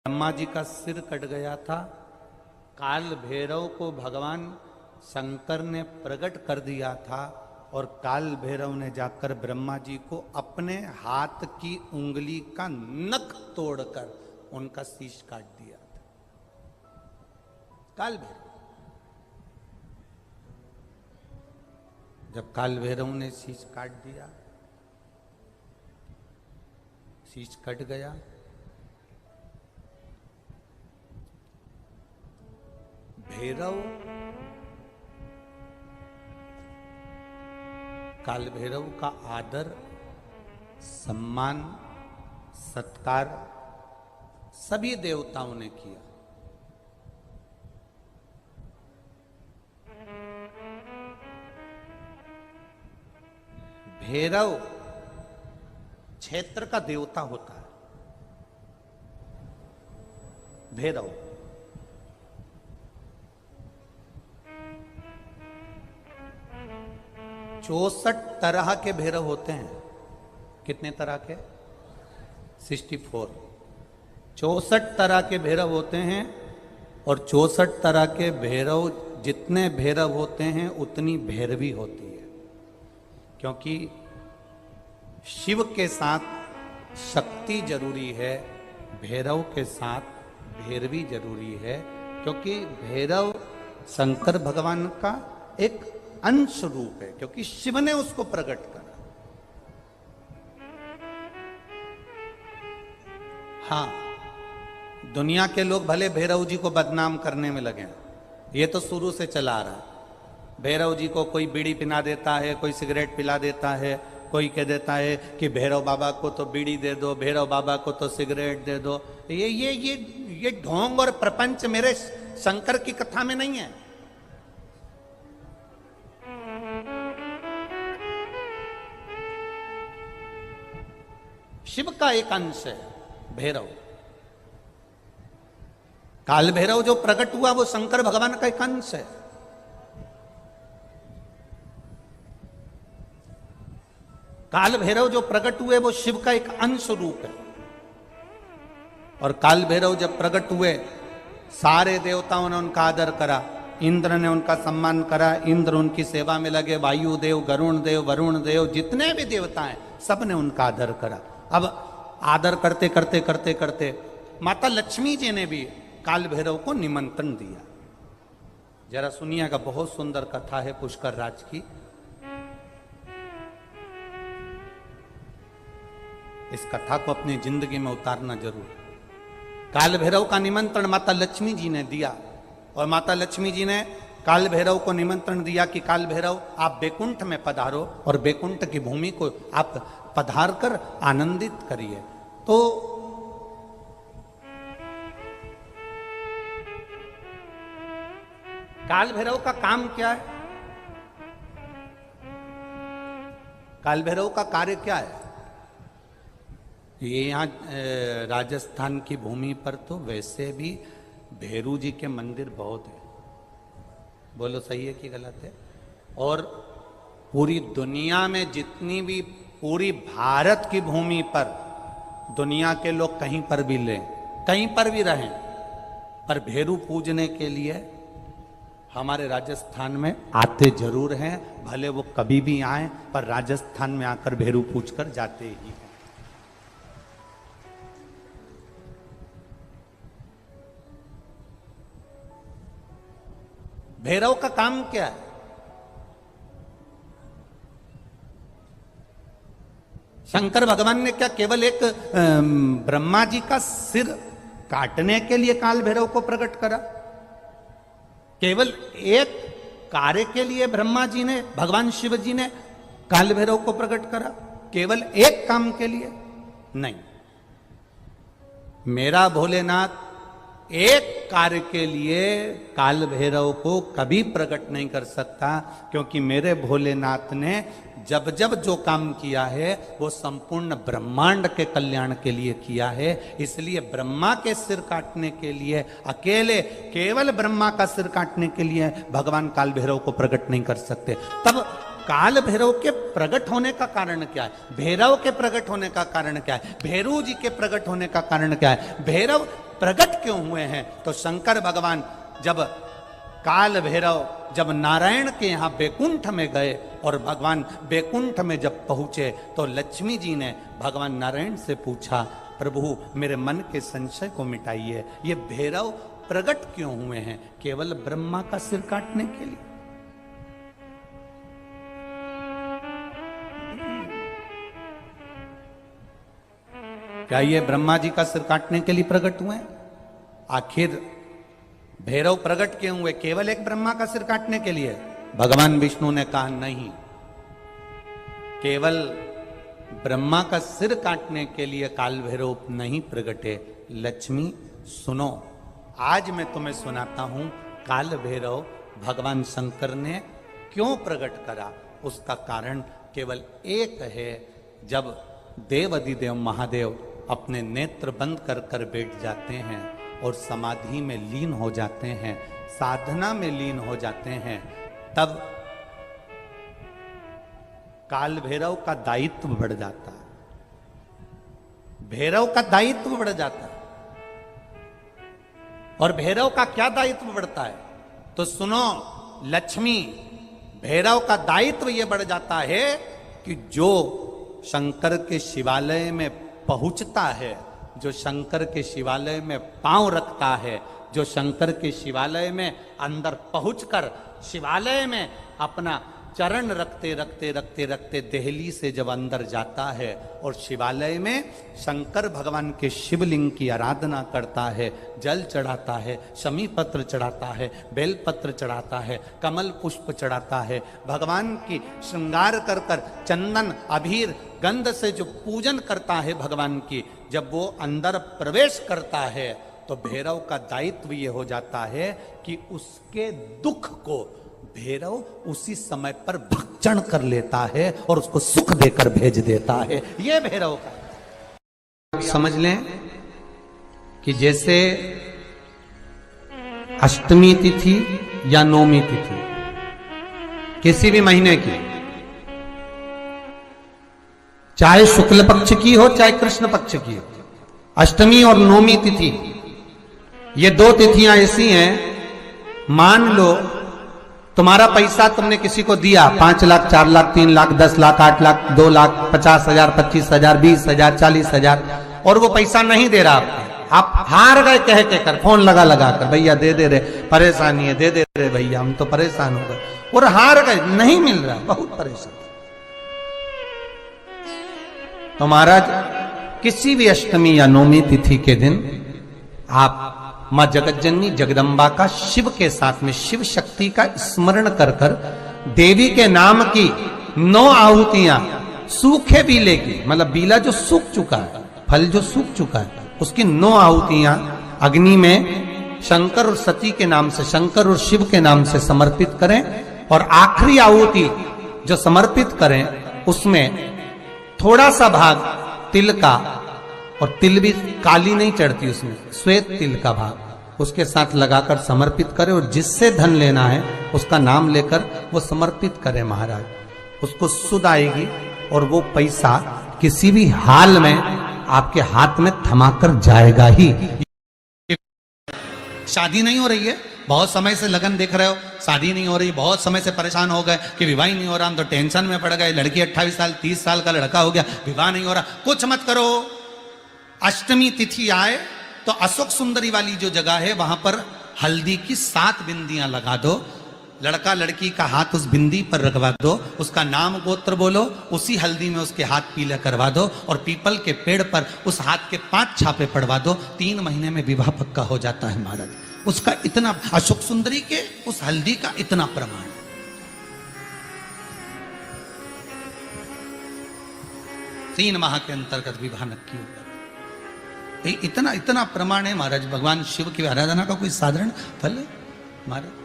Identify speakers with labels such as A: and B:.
A: ब्रह्मा जी का सिर कट गया था। काल भैरव को भगवान शंकर ने प्रकट कर दिया था और काल भैरव ने जाकर ब्रह्मा जी को अपने हाथ की उंगली का नख तोड़कर उनका शीश काट दिया था। काल भैरव, जब काल भैरव ने शीश काट दिया, शीश कट गया, भैरव काल भैरव का आदर, सम्मान, सत्कार सभी देवताओं ने किया। भैरव क्षेत्र का देवता होता है। भैरव 64 तरह के भैरव होते हैं। कितने तरह के? 64। 64 तरह के भैरव होते हैं और 64 तरह के भैरव, जितने भैरव होते हैं उतनी भैरवी होती है, क्योंकि शिव के साथ शक्ति जरूरी है, भैरव के साथ भैरवी जरूरी है, क्योंकि भैरव शंकर भगवान का एक अंश रूप है, क्योंकि शिव ने उसको प्रकट करा। हाँ, दुनिया के लोग भले भैरव जी को बदनाम करने में लगे, ये तो शुरू से चला आ रहा है। भैरव जी को कोई बीड़ी पिला देता है, कोई सिगरेट पिला देता है, कोई कह देता है कि भैरव बाबा को तो बीड़ी दे दो, भैरव बाबा को तो सिगरेट दे दो। ये ढोंग और प्रपंच मेरे शंकर की कथा में नहीं है। शिव का एक अंश है भैरव। काल भैरव जो प्रकट हुआ वो शंकर भगवान का एक अंश है। काल भैरव जो प्रकट हुए वो शिव का एक अंश रूप है। और काल भैरव जब प्रकट हुए, सारे देवताओं ने उनका आदर करा, इंद्र ने उनका सम्मान करा, इंद्र उनकी सेवा में लगे, वायु देव, गरुण देव, वरुण देव, जितने भी देवता हैं सब ने उनका आदर करा। अब आदर करते करते करते करते माता लक्ष्मी जी ने भी काल भैरव को निमंत्रण दिया। जरा सुनिएगा, बहुत सुंदर कथा है पुष्कर राज की। इस कथा को अपनी जिंदगी में उतारना जरूर। काल भैरव का निमंत्रण माता लक्ष्मी जी ने दिया और माता लक्ष्मी जी ने काल भैरव को निमंत्रण दिया कि काल भैरव आप बैकुंठ में पधारो और बैकुंठ की भूमि को आप पधार कर आनंदित करिए। तो काल भैरव का काम क्या है? काल भैरव का कार्य क्या है? ये यहाँ राजस्थान की भूमि पर तो वैसे भी भैरू जी के मंदिर बहुत है। बोलो सही है कि गलत है? और पूरी दुनिया में जितनी भी, पूरी भारत की भूमि पर दुनिया के लोग कहीं पर भी लें, कहीं पर भी रहें, पर भैरू पूजने के लिए हमारे राजस्थान में आते जरूर हैं। भले वो कभी भी आए, पर राजस्थान में आकर भैरू पूज कर जाते ही हैं। भैरव का काम क्या है? शंकर भगवान ने क्या केवल एक ब्रह्मा जी का सिर काटने के लिए काल भैरव को प्रकट करा? केवल एक कार्य के लिए ब्रह्मा जी ने, भगवान शिव जी ने काल भैरव को प्रकट करा? केवल एक काम के लिए? नहीं। मेरा भोलेनाथ एक कार्य के लिए काल भैरव को कभी प्रकट नहीं कर सकता, क्योंकि मेरे भोलेनाथ ने जब जब जो काम किया है वो संपूर्ण ब्रह्मांड के कल्याण के लिए किया है। इसलिए ब्रह्मा के सिर काटने के लिए, अकेले केवल ब्रह्मा का सिर काटने के लिए भगवान काल भैरव को प्रकट नहीं कर सकते। तब काल भैरव के प्रकट होने का कारण क्या है? भैरव के प्रकट होने का कारण क्या है? भैरू जी के प्रकट होने का कारण क्या है? भैरव प्रकट क्यों हुए हैं? तो शंकर भगवान जब काल भैरव जब नारायण के यहाँ बैकुंठ में गए और भगवान बैकुंठ में जब पहुंचे तो लक्ष्मी जी ने भगवान नारायण से पूछा, प्रभु मेरे मन के संशय को मिटाइए, ये भैरव प्रकट क्यों हुए हैं? केवल ब्रह्मा का सिर काटने के लिए? क्या ये ब्रह्मा जी का सिर काटने के लिए प्रकट हुए? आखिर भैरव प्रकट क्यों हुए? केवल एक ब्रह्मा का सिर काटने के लिए? भगवान विष्णु ने कहा नहीं, केवल ब्रह्मा का सिर काटने के लिए काल भैरव नहीं प्रकटे। लक्ष्मी सुनो, आज मैं तुम्हें सुनाता हूं काल भैरव भगवान शंकर ने क्यों प्रकट करा। उसका कारण केवल एक है। जब देव अधिदेव महादेव अपने नेत्र बंद कर कर बैठ जाते हैं और समाधि में लीन हो जाते हैं, साधना में लीन हो जाते हैं, तब काल भैरव का दायित्व बढ़ जाता है। भैरव का दायित्व बढ़ जाता है। और भैरव का क्या दायित्व बढ़ता है? तो सुनो लक्ष्मी, भैरव का दायित्व यह बढ़ जाता है कि जो शंकर के शिवालय में पहुंचता है, जो शंकर के शिवालय में पांव रखता है, जो शंकर के शिवालय में अंदर पहुंचकर शिवालय में अपना चरण रखते रखते रखते रखते देहली से जब अंदर जाता है और शिवालय में शंकर भगवान के शिवलिंग की आराधना करता है, जल चढ़ाता है, शमी पत्र चढ़ाता है, बेल पत्र चढ़ाता है, कमल पुष्प चढ़ाता है, भगवान की श्रृंगार कर कर चंदन अबीर गंध से जो पूजन करता है भगवान की, जब वो अंदर प्रवेश करता है तो भैरव का दायित्व ये हो जाता है कि उसके दुख को भैरव उसी समय पर भक्षण कर लेता है और उसको सुख देकर भेज देता है। ये भैरव का समझ लें कि जैसे अष्टमी तिथि या नौमी तिथि किसी भी महीने की, चाहे शुक्ल पक्ष की हो चाहे कृष्ण पक्ष की हो, अष्टमी और नौमी तिथि ये दो तिथियां ऐसी हैं, मान लो तुम्हारा पैसा तुमने किसी को दिया 5 लाख 4 लाख 3 लाख 10 लाख 8 लाख 2 लाख 50,000 25,000 20,000 40,000 और वो पैसा नहीं दे रहा आपको, आप हार गए कह के कर, फोन लगा लगा कर, भैया दे दे रहे, परेशानी है, दे दे रहे भैया, हम तो परेशान हो गए, और हार गए, नहीं मिल रहा, बहुत परेशान। तो महाराज किसी भी अष्टमी या नौमी तिथि के दिन आप मां जगतजननी जगदम्बा का शिव के साथ में शिव शक्ति का स्मरण कर कर देवी के नाम की 9 आहुतियां सूखे बीले की, मतलब बीला जो सूख चुका है, फल जो सूख चुका है, उसकी 9 आहुतियां अग्नि में शंकर और सती के नाम से, शंकर और शिव के नाम से समर्पित करें। और आखिरी आहुति जो समर्पित करें उसमें थोड़ा सा भाग तिल का, और तिल भी काली नहीं चढ़ती उसमें, श्वेत तिल का भाग उसके साथ लगाकर समर्पित करें और जिससे धन लेना है उसका नाम लेकर वो समर्पित करें महाराज, उसको सुध आएगी और वो पैसा किसी भी हाल में आपके हाथ में थमाकर जाएगा ही। शादी नहीं हो रही है, बहुत समय से लगन देख रहे हो, शादी नहीं हो रही, बहुत समय से परेशान हो गए कि विवाह ही नहीं हो रहा, हम तो टेंशन में पड़ गए, लड़की 28 साल 30 साल का लड़का हो गया, विवाह नहीं हो रहा, कुछ मत करो। अष्टमी तिथि आए तो अशोक सुंदरी वाली जो जगह है वहां पर हल्दी की 7 बिंदियां लगा दो, लड़का लड़की का हाथ उस बिंदी पर रखवा दो, उसका नाम गोत्र बोलो, उसी हल्दी में उसके हाथ पीले करवा दो और पीपल के पेड़ पर उस हाथ के 5 छापे पड़वा दो, 3 महीने में विवाह पक्का हो जाता है महाराज। उसका इतना, अशोक सुंदरी के उस हल्दी का इतना प्रमाण, 3 माह के अंतर्गत विवाह नक्की हो जाता, इतना इतना प्रमाण है महाराज। भगवान शिव की आराधना का कोई साधारण फल है महाराज।